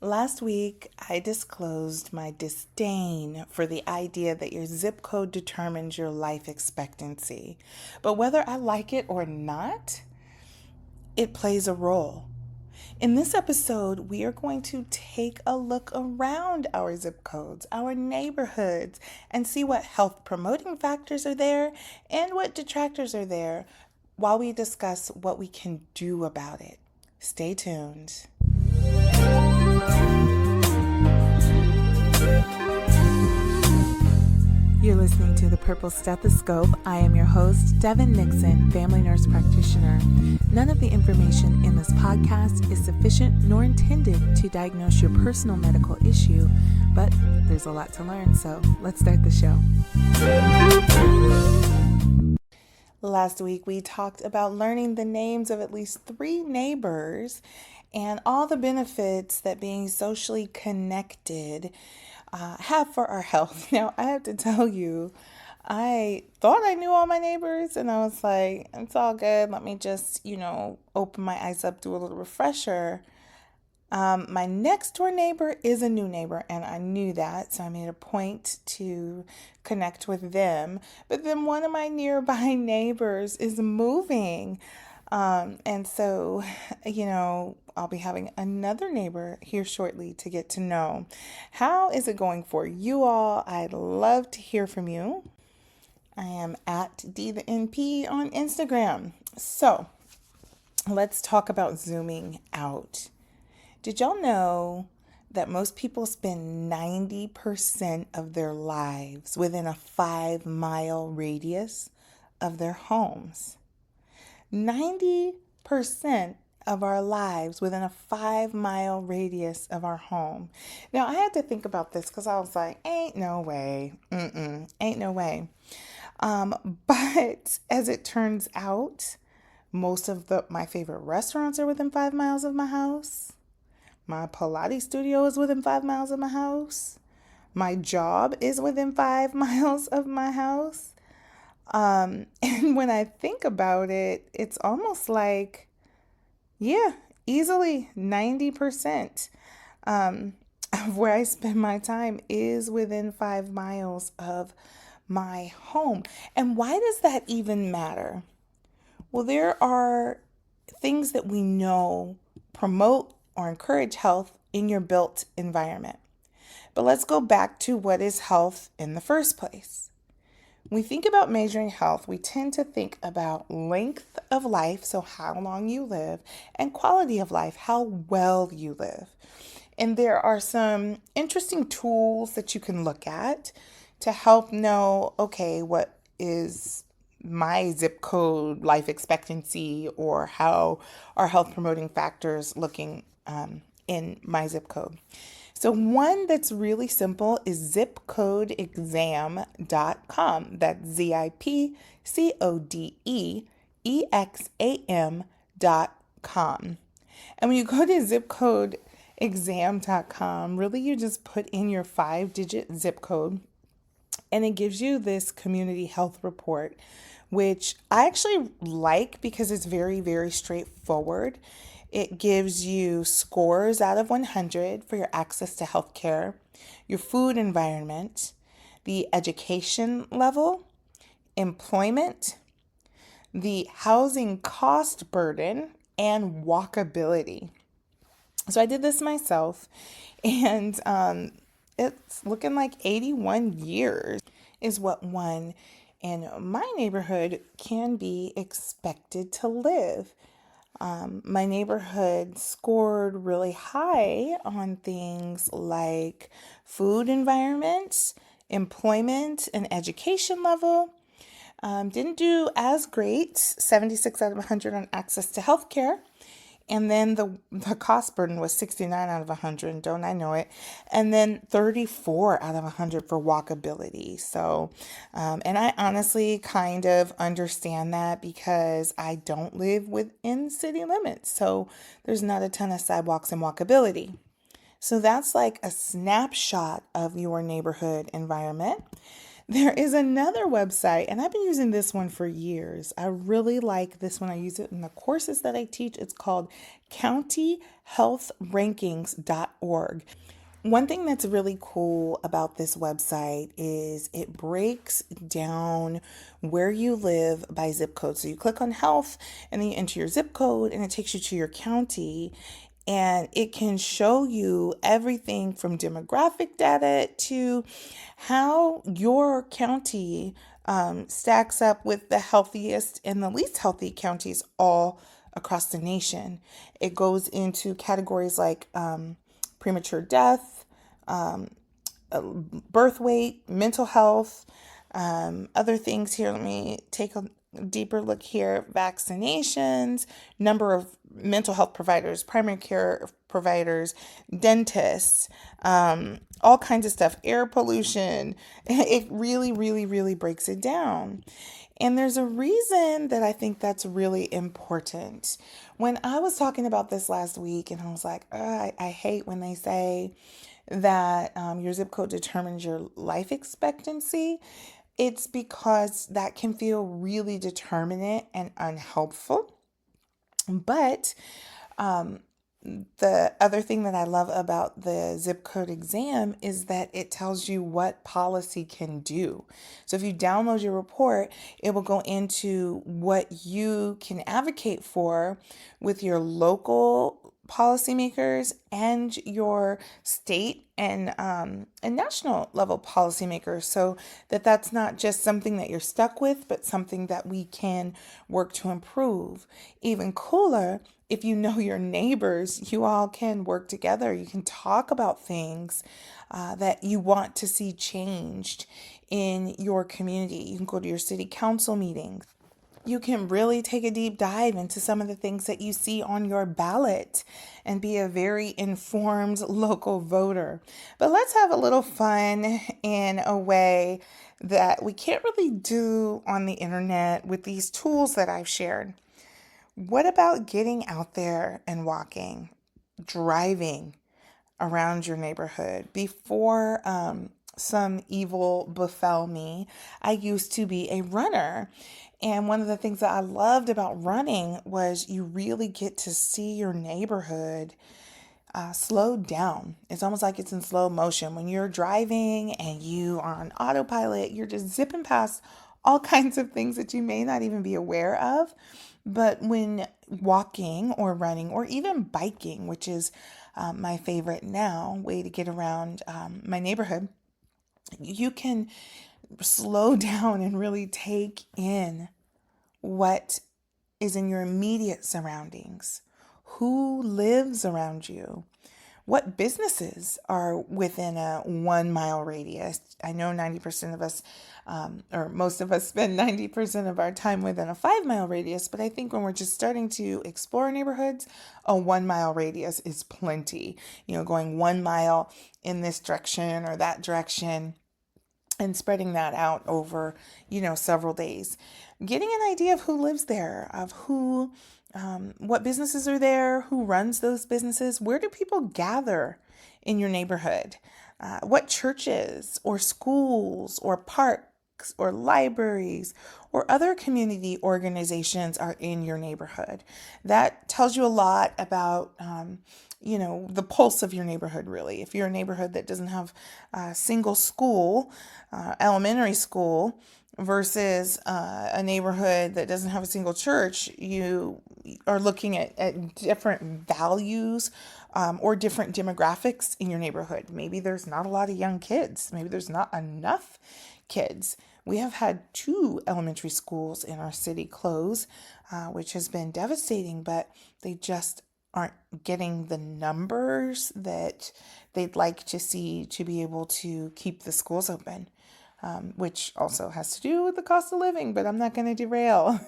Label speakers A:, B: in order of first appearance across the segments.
A: Last week, I disclosed my disdain for the idea that your zip code determines your life expectancy. But whether I like it or not, it plays a role. In this episode, we are going to take a look around our zip codes, our neighborhoods, and see what health promoting factors are there and what detractors are there while we discuss what we can do about it. Stay tuned. You're listening to The Purple Stethoscope. I am your host, Devyn Nixon, family nurse practitioner. None of the information in this podcast is sufficient nor intended to diagnose your personal medical issue, but there's a lot to learn, so let's start the show. Last week, we talked about learning the names of at least 3 neighbors and all the benefits that being socially connected have for our health. Now, I have to tell you, I thought I knew all my neighbors, and I was like, it's all good. Let me just, open my eyes up, do a little refresher. My next door neighbor is a new neighbor, and I knew that, so I made a point to connect with them. But then one of my nearby neighbors is moving. And so, I'll be having another neighbor here shortly to get to know. How is it going for you all? I'd love to hear from you. I am at DNP on Instagram. So let's talk about zooming out. Did y'all know that most people spend 90% of their lives within a 5-mile radius of their homes? 90% of our lives within a 5-mile radius of our home. Now, I had to think about this because I was like, ain't no way. Ain't no way. But as it turns out, most of my favorite restaurants are within 5 miles of my house. My Pilates studio is within 5 miles of my house. My job is within 5 miles of my house. And when I think about it, it's almost like, easily 90% of where I spend my time is within 5 miles of my home. And why does that even matter? Well, there are things that we know promote or encourage health in your built environment. But let's go back to what is health in the first place. When we think about measuring health, we tend to think about length of life, so how long you live, and quality of life, how well you live. And there are some interesting tools that you can look at to help know, okay, what is my zip code life expectancy, or how are health promoting factors looking in my zip code. So one that's really simple is zipcodeexam.com. That's zipcodeexam.com. And when you go to zipcodeexam.com, really you just put in your 5-digit zip code, and it gives you this community health report, which I actually like because it's very, very straightforward. It gives you scores out of 100 for your access to healthcare, your food environment, the education level, employment, the housing cost burden, and walkability. So I did this myself, and it's looking like 81 years is what one in my neighborhood can be expected to live. My neighborhood scored really high on things like food environment, employment, and education level. Didn't do as great, 76 out of 100 on access to healthcare. And then the cost burden was 69 out of 100, don't I know it? And then 34 out of 100 for walkability. So, and I honestly kind of understand that because I don't live within city limits. So there's not a ton of sidewalks and walkability. So that's like a snapshot of your neighborhood environment. There is another website, and I've been using this one for years. I really like this one. I use it in the courses that I teach. It's called countyhealthrankings.org. One thing that's really cool about this website is it breaks down where you live by zip code. So you click on health and then you enter your zip code and it takes you to your county, and it can show you everything from demographic data to how your county stacks up with the healthiest and the least healthy counties all across the nation. It goes into categories like premature death, birth weight, mental health, other things here. Let me take a deeper look here. Vaccinations, number of mental health providers, primary care providers, dentists, all kinds of stuff, air pollution. It really, really, really breaks it down. And there's a reason that I think that's really important. When I was talking about this last week, and I was like, I hate when they say that your zip code determines your life expectancy. It's because that can feel really determinate and unhelpful. But the other thing that I love about the zip code exam is that it tells you what policy can do. So if you download your report, it will go into what you can advocate for with your local policymakers and your state and national level policymakers, so that that's not just something that you're stuck with, but something that we can work to improve. Even cooler, if you know your neighbors, you all can work together. You can talk about things that you want to see changed in your community. You can go to your city council meetings. You can really take a deep dive into some of the things that you see on your ballot and be a very informed local voter. But let's have a little fun in a way that we can't really do on the internet with these tools that I've shared. What about getting out there and walking, driving around your neighborhood? Before some evil befell me, I used to be a runner. And one of the things that I loved about running was you really get to see your neighborhood slowed down. It's almost like it's in slow motion. When you're driving and you are on autopilot, you're just zipping past all kinds of things that you may not even be aware of. But when walking or running or even biking, which is my favorite now way to get around my neighborhood, you can slow down and really take in what is in your immediate surroundings. Who lives around you? What businesses are within a 1 mile radius? I know 90% of us, or most of us, spend 90% of our time within a 5 mile radius, but I think when we're just starting to explore neighborhoods, a 1 mile radius is plenty. Going 1 mile in this direction or that direction, and spreading that out over, several days. Getting an idea of who lives there, of what businesses are there, who runs those businesses, where do people gather in your neighborhood, what churches or schools or parks or libraries or other community organizations are in your neighborhood. That tells you a lot about the pulse of your neighborhood, really. If you're a neighborhood that doesn't have a single school, elementary school, versus a neighborhood that doesn't have a single church, you are looking at different values or different demographics in your neighborhood. Maybe there's not a lot of young kids. Maybe there's not enough kids. We have had 2 elementary schools in our city close, which has been devastating, but they just aren't getting the numbers that they'd like to see to be able to keep the schools open, which also has to do with the cost of living, but I'm not going to derail.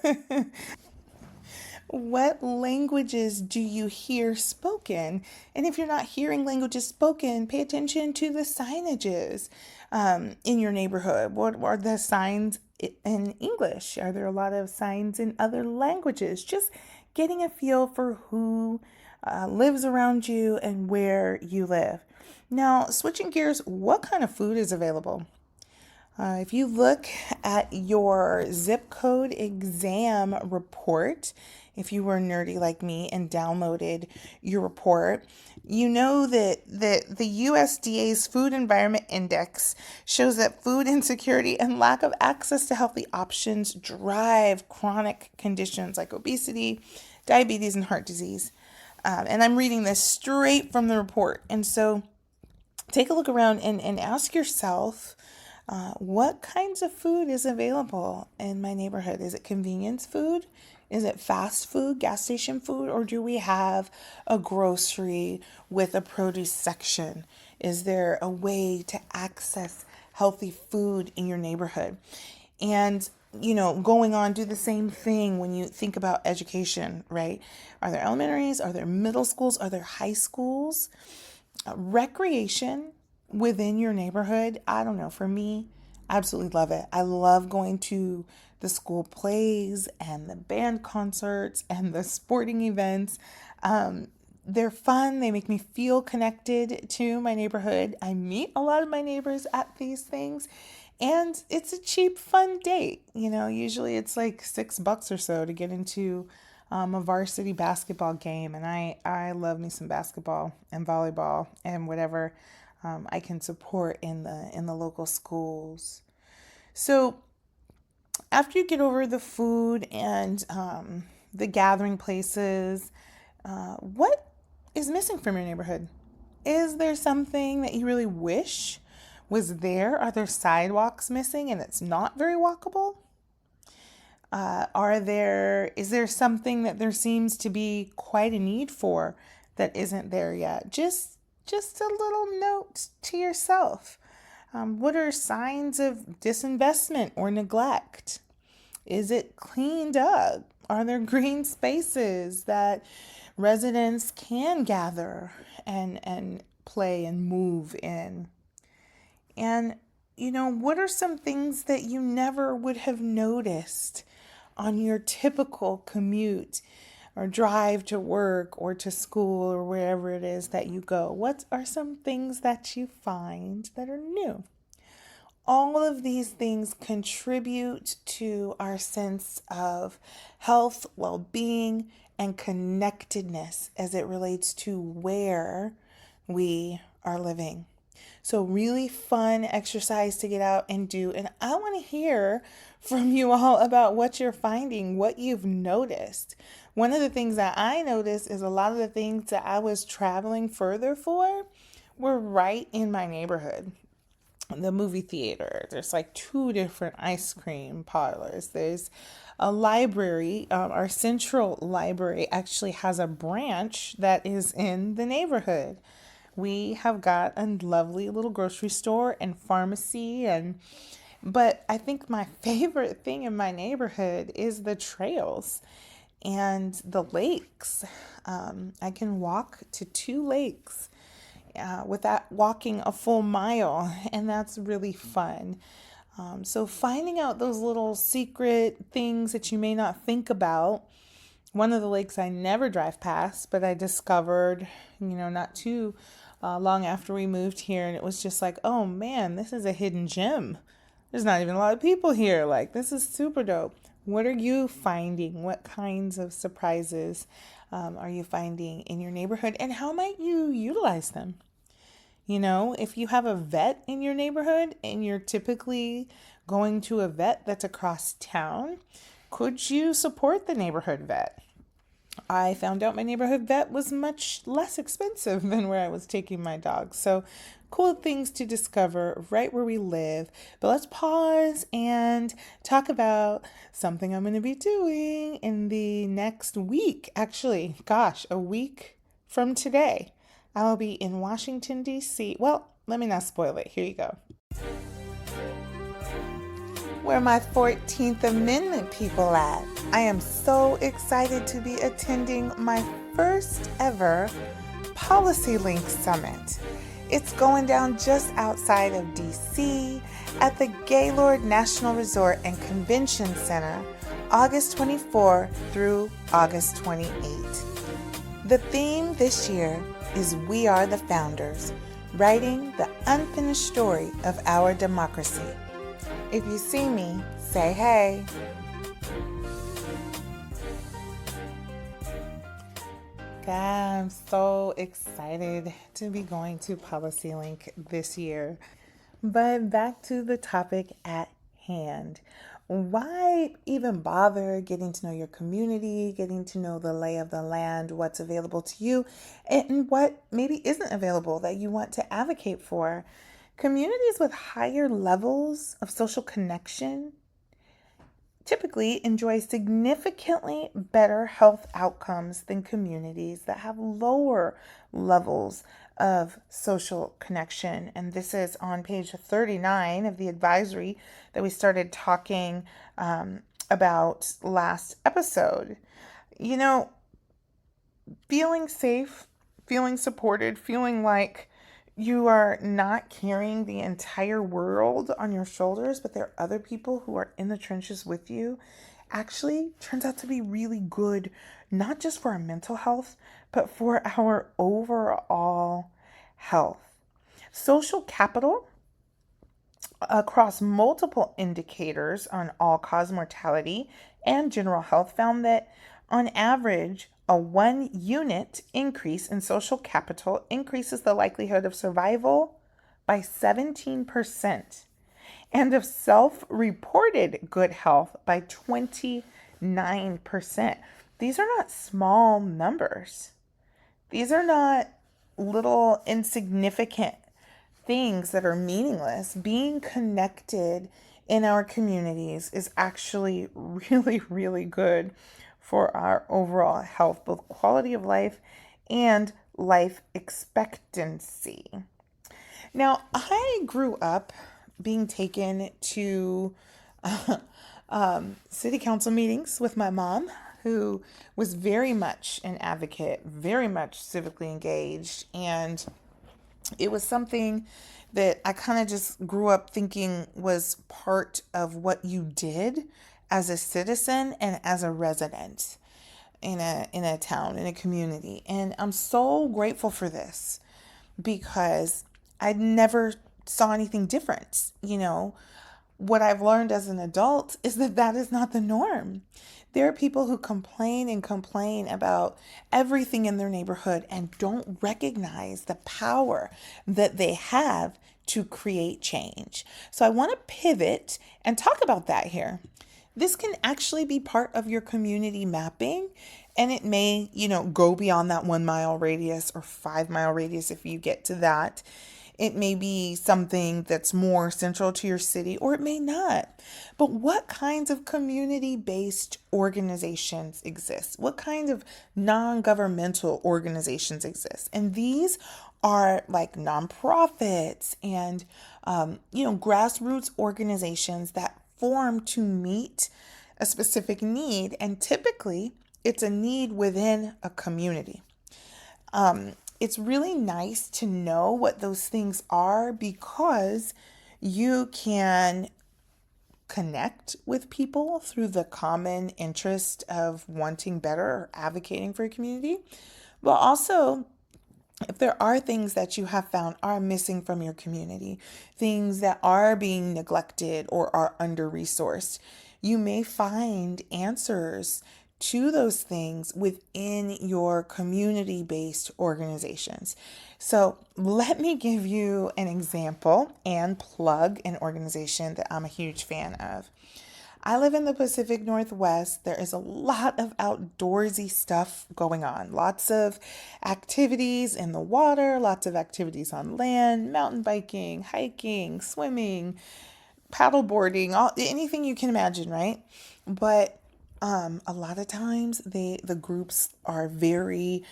A: What languages do you hear spoken? And if you're not hearing languages spoken, pay attention to the signages in your neighborhood. What are the signs in English? Are there a lot of signs in other languages? Just getting a feel for who lives around you and where you live. Now, switching gears, what kind of food is available? If you look at your zip code exam report, if you were nerdy like me and downloaded your report, you know that the USDA's Food Environment Index shows that food insecurity and lack of access to healthy options drive chronic conditions like obesity, diabetes, and heart disease. And I'm reading this straight from the report. And so take a look around and ask yourself, what kinds of food is available in my neighborhood? Is it convenience food? Is it fast food, gas station food? Or do we have a grocery with a produce section? Is there a way to access healthy food in your neighborhood? And going on, do the same thing when you think about education, right? Are there elementaries? Are there middle schools? Are there high schools? Recreation within your neighborhood, I don't know, for me, absolutely love it. I love going to the school plays and the band concerts and the sporting events. They're fun. They make me feel connected to my neighborhood. I meet a lot of my neighbors at these things, and it's a cheap, fun date. Usually it's like $6 or so to get into a varsity basketball game, and I love me some basketball and volleyball and whatever I can support in the local schools. So after you get over the food and the gathering places, what is missing from your neighborhood? Is there something that you really wish was there? Are there sidewalks missing and it's not very walkable? Is there something that there seems to be quite a need for that isn't there yet? Just a little note to yourself. What are signs of disinvestment or neglect? Is it cleaned up? Are there green spaces that residents can gather and play and move in? And, what are some things that you never would have noticed on your typical commute or drive to work or to school or wherever it is that you go? What are some things that you find that are new? All of these things contribute to our sense of health, well-being, and connectedness as it relates to where we are living. So really fun exercise to get out and do. And I want to hear from you all about what you're finding, what you've noticed. One of the things that I noticed is a lot of the things that I was traveling further for were right in my neighborhood. The movie theater, there's like 2 different ice cream parlors. There's a library. Our central library actually has a branch that is in the neighborhood. We have got a lovely little grocery store and pharmacy, but I think my favorite thing in my neighborhood is the trails and the lakes. I can walk to 2 lakes without walking a full mile, and that's really fun. So finding out those little secret things that you may not think about. One of the lakes I never drive past, but I discovered, not too long after we moved here, and it was just like, oh man, this is a hidden gem. There's not even a lot of people here. Like, this is super dope. What are you finding? What kinds of surprises are you finding in your neighborhood, and how might you utilize them? If you have a vet in your neighborhood and you're typically going to a vet that's across town, could you support the neighborhood vet? I found out my neighborhood vet was much less expensive than where I was taking my dog. So cool things to discover right where we live. But let's pause and talk about something I'm going to be doing in the next week. Actually, a week from today. I'll be in Washington, D.C. Well, let me not spoil it. Here you go. Where my 14th Amendment people at? I am so excited to be attending my first ever PolicyLink Summit. It's going down just outside of D.C. at the Gaylord National Resort and Convention Center, August 24 through August 28. The theme this year is We Are the Founders, writing the unfinished story of our democracy. If you see me, say hey. God, I'm so excited to be going to PolicyLink this year. But back to the topic at hand. Why even bother getting to know your community, getting to know the lay of the land, what's available to you, and what maybe isn't available that you want to advocate for? Communities with higher levels of social connection typically enjoy significantly better health outcomes than communities that have lower levels of social connection. And this is on page 39 of the advisory that we started talking about last episode. You know, feeling safe, feeling supported, feeling like you are not carrying the entire world on your shoulders, but there are other people who are in the trenches with you, actually turns out to be really good, not just for our mental health, but for our overall health. Social capital across multiple indicators on all-cause mortality and general health found that on average, a 1 unit increase in social capital increases the likelihood of survival by 17% and of self-reported good health by 29%. These are not small numbers. These are not little insignificant things that are meaningless. Being connected in our communities is actually really, really good for our overall health, both quality of life and life expectancy. Now, I grew up being taken to city council meetings with my mom, who was very much an advocate, very much civically engaged, and it was something that I kind of just grew up thinking was part of what you did as a citizen and as a resident in a town, in a community. And I'm so grateful for this because I never saw anything different. What I've learned as an adult is that that is not the norm. There are people who complain and complain about everything in their neighborhood and don't recognize the power that they have to create change. So I want to pivot and talk about that here. This can actually be part of your community mapping, and it may, go beyond that 1 mile radius or 5 mile radius if you get to that. It may be something that's more central to your city, or it may not. But what kinds of community-based organizations exist? What kinds of non-governmental organizations exist? And these are like nonprofits and, grassroots organizations that form to meet a specific need. And typically, it's a need within a community. It's really nice to know what those things are because you can connect with people through the common interest of wanting better or advocating for a community. But also, if there are things that you have found are missing from your community, things that are being neglected or are under-resourced, you may find answers to those things within your community-based organizations. So let me give you an example and plug an organization that I'm a huge fan of. I live in the Pacific Northwest. There is a lot of outdoorsy stuff going on. Lots of activities in the water, lots of activities on land, mountain biking, hiking, swimming, paddleboarding, anything you can imagine, right? But a lot of times the groups are very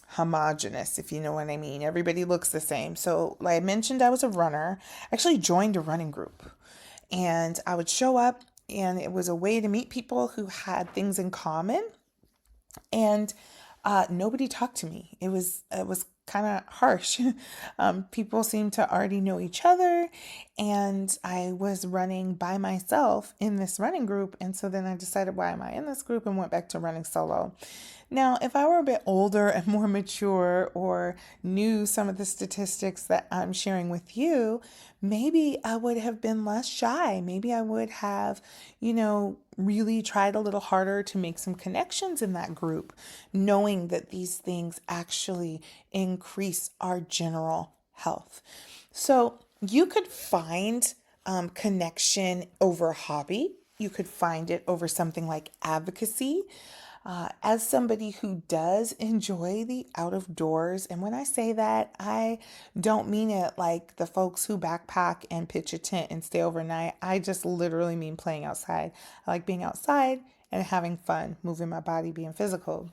A: homogenous, if you know what I mean. Everybody looks the same. So like I mentioned, I was a runner. I actually joined a running group, and I would show up, and it was a way to meet people who had things in common. And nobody talked to me. It was kind of harsh. People seemed to already know each other, and I was running by myself in this running group. And so then I decided, why am I in this group, and went back to running solo. Now, if I were a bit older and more mature or knew some of the statistics that I'm sharing with you, maybe I would have been less shy. Maybe I would have, really tried a little harder to make some connections in that group, knowing that these things actually increase our general health. So you could find connection over hobby. You could find it over something like advocacy. As somebody who does enjoy the out of doors, and when I say that, I don't mean it like the folks who backpack and pitch a tent and stay overnight. I just literally mean playing outside. I like being outside and having fun, moving my body, being physical.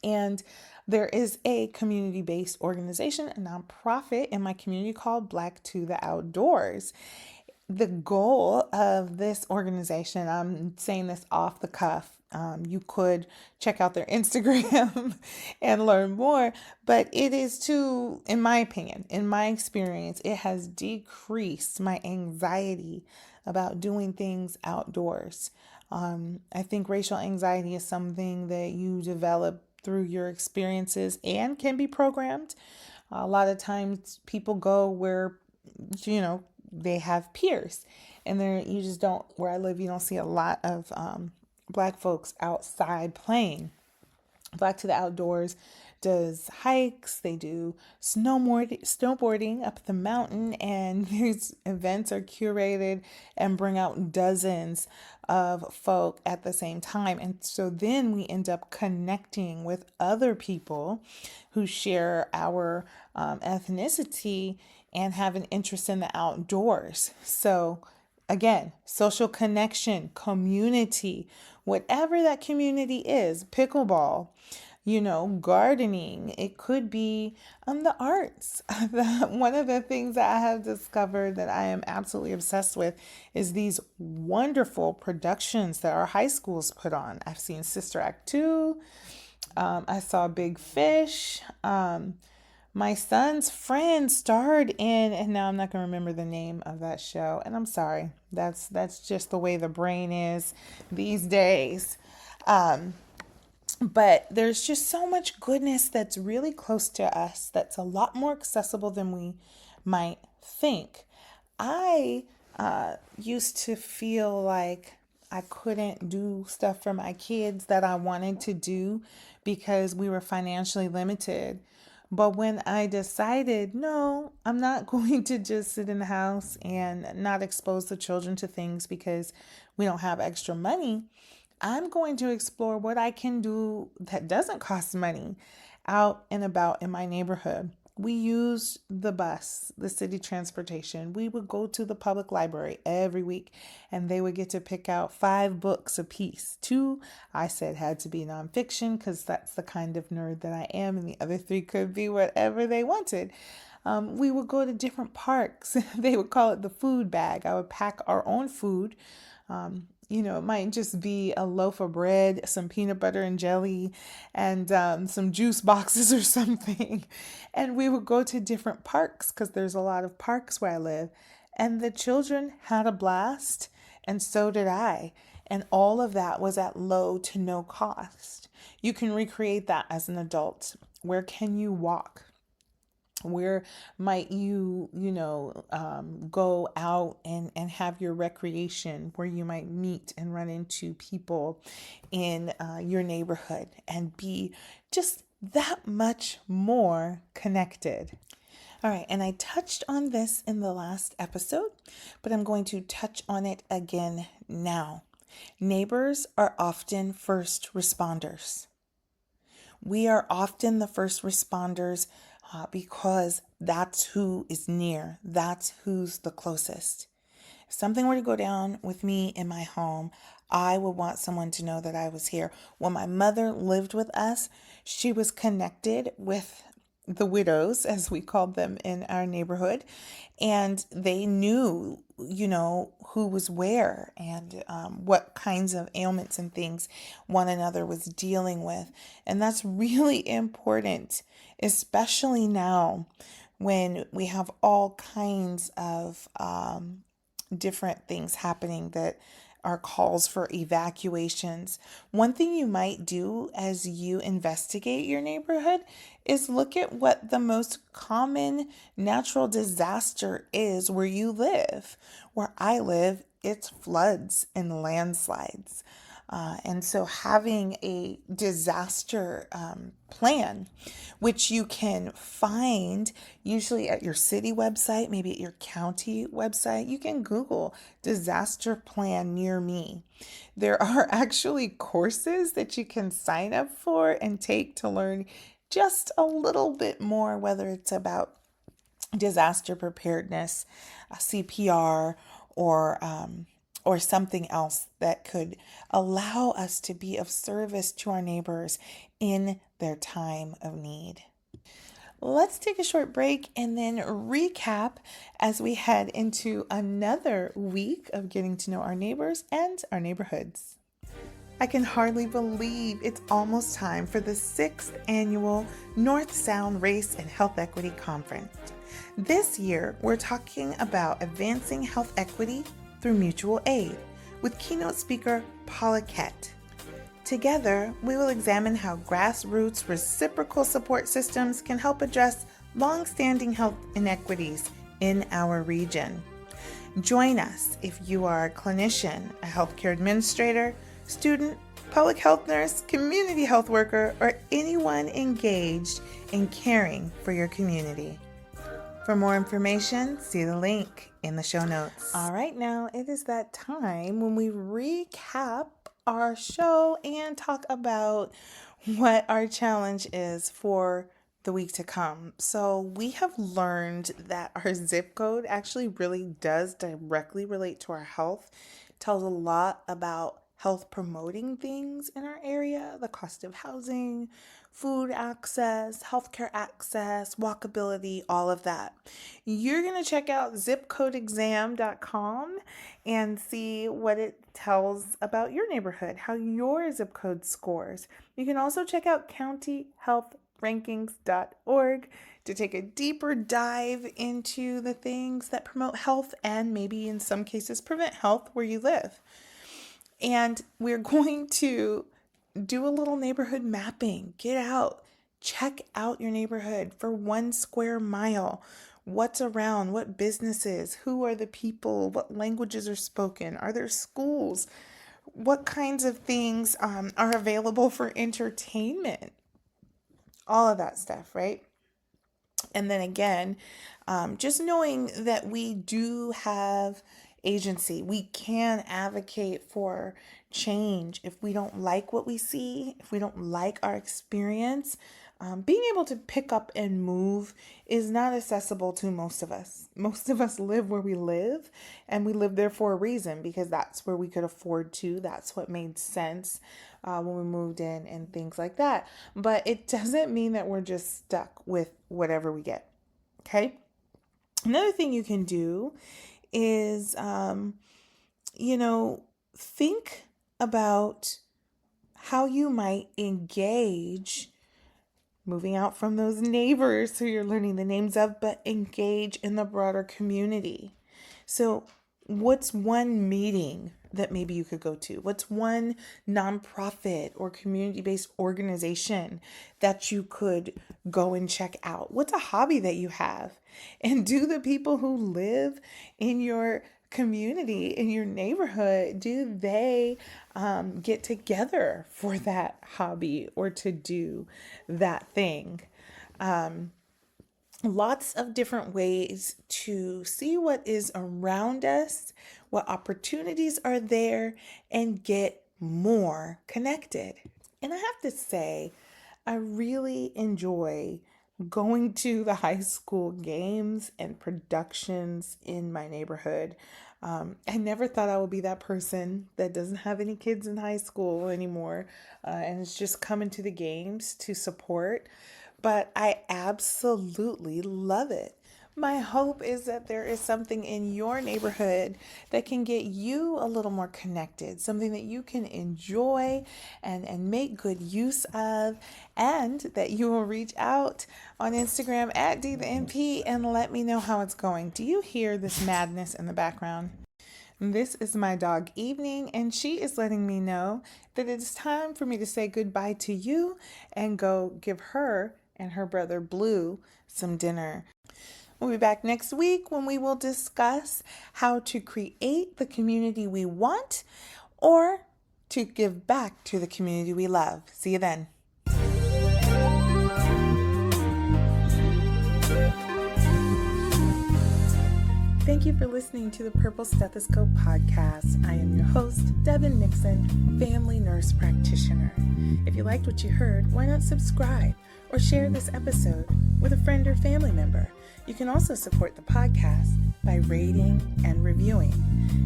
A: And there is a community based organization, a nonprofit in my community called Black to the Outdoors. The goal of this organization, I'm saying this off the cuff. You could check out their Instagram and learn more, but it is to, in my opinion, in my experience, it has decreased my anxiety about doing things outdoors. I think racial anxiety is something that you develop through your experiences and can be programmed. A lot of times people go where, they have peers, and there you just don't, where I live, you don't see a lot of Black folks outside playing. Black to the Outdoors does hikes, they do snowboarding up the mountain, and these events are curated and bring out dozens of folk at the same time. And so then we end up connecting with other people who share our ethnicity and have an interest in the outdoors. So again, social connection, community, whatever that community is, pickleball, gardening. It could be the arts. One of the things that I have discovered that I am absolutely obsessed with is these wonderful productions that our high schools put on. I've seen Sister Act 2. I saw Big Fish. My son's friend starred in, and now I'm not going to remember the name of that show. And I'm sorry. That's just the way the brain is these days. But there's just so much goodness that's really close to us, that's a lot more accessible than we might think. I used to feel like I couldn't do stuff for my kids that I wanted to do because we were financially limited. But when I decided, no, I'm not going to just sit in the house and not expose the children to things because we don't have extra money, I'm going to explore what I can do that doesn't cost money out and about in my neighborhood. We used the bus, the city transportation. We would go to the public library every week, and they would get to pick out 5 books a piece. 2, I said, had to be nonfiction because that's the kind of nerd that I am, and the other 3 could be whatever they wanted. We would go to different parks. They would call it the food bag. I would pack our own food. It might just be a loaf of bread, some peanut butter and jelly, and some juice boxes or something. And we would go to different parks because there's a lot of parks where I live. And the children had a blast, and so did I. And all of that was at low to no cost. You can recreate that as an adult. Where can you walk? Where might you, go out and have your recreation, where you might meet and run into people in your neighborhood and be just that much more connected. All right, and I touched on this in the last episode, but I'm going to touch on it again now. Neighbors are often first responders. We are often the first responders because that's who is near. That's who's the closest. If something were to go down with me in my home, I would want someone to know that I was here. When my mother lived with us, she was connected with the widows, as we called them in our neighborhood, and they knew, who was where and what kinds of ailments and things one another was dealing with. And that's really important, especially now when we have all kinds of different things happening that our calls for evacuations. One thing you might do as you investigate your neighborhood is look at what the most common natural disaster is where you live. Where I live, it's floods and landslides. And so having a disaster plan, which you can find usually at your city website, maybe at your county website, you can Google disaster plan near me. There are actually courses that you can sign up for and take to learn just a little bit more, whether it's about disaster preparedness, CPR, or something else that could allow us to be of service to our neighbors in their time of need. Let's take a short break and then recap as we head into another week of getting to know our neighbors and our neighborhoods. I can hardly believe it's almost time for the 6th annual North Sound Race and Health Equity Conference. This year, we're talking about advancing health equity through mutual aid with keynote speaker PolicyLink. Together, we will examine how grassroots reciprocal support systems can help address long-standing health inequities in our region. Join us if you are a clinician, a healthcare administrator, student, public health nurse, community health worker, or anyone engaged in caring for your community. For more information, see the link in the show notes. All right, now it is that time when we recap our show and talk about what our challenge is for the week to come. So we have learned that our zip code actually really does directly relate to our health. It tells a lot about health promoting things in our area, the cost of housing, food access, healthcare access, walkability, all of that. You're going to check out zipcodeexam.com and see what it tells about your neighborhood, how your zip code scores. You can also check out countyhealthrankings.org to take a deeper dive into the things that promote health and maybe in some cases prevent health where you live. And we're going to do a little neighborhood mapping. Get out, check out your neighborhood for 1 square mile. What's around, what businesses, who are the people, what languages are spoken, are there schools, what kinds of things are available for entertainment, all of that stuff, right? And then again, just knowing that we do have agency. We can advocate for change if we don't like what we see, if we don't like our experience. Being able to pick up and move is not accessible to most of us. Most of us live where we live, and we live there for a reason because that's where we could afford to. That's what made sense when we moved in and things like that. But it doesn't mean that we're just stuck with whatever we get. Okay? Another thing you can do is, think about how you might engage, moving out from those neighbors who you're learning the names of, but engage in the broader community. So what's one meeting that maybe you could go to? What's one nonprofit or community-based organization that you could go and check out? What's a hobby that you have? And do the people who live in your community, in your neighborhood, do they get together for that hobby or to do that thing? Lots of different ways to see what is around us, what opportunities are there, and get more connected. And I have to say, I really enjoy going to the high school games and productions in my neighborhood. I never thought I would be that person that doesn't have any kids in high school anymore and is just coming to the games to support. But I absolutely love it. My hope is that there is something in your neighborhood that can get you a little more connected, something that you can enjoy and make good use of, and that you will reach out on Instagram at DNP and let me know how it's going. Do you hear this madness in the background? This is my dog Evening, and she is letting me know that it is time for me to say goodbye to you and go give her and her brother Blue some dinner. We'll be back next week when we will discuss how to create the community we want or to give back to the community we love. See you then. Thank you for listening to the Purple Stethoscope podcast. I am your host, Devyn Nixon, family nurse practitioner. If you liked what you heard, why not subscribe or share this episode with a friend or family member? You can also support the podcast by rating and reviewing.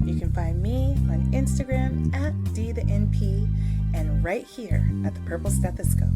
A: You can find me on Instagram at DNP and right here at the Purple Stethoscope.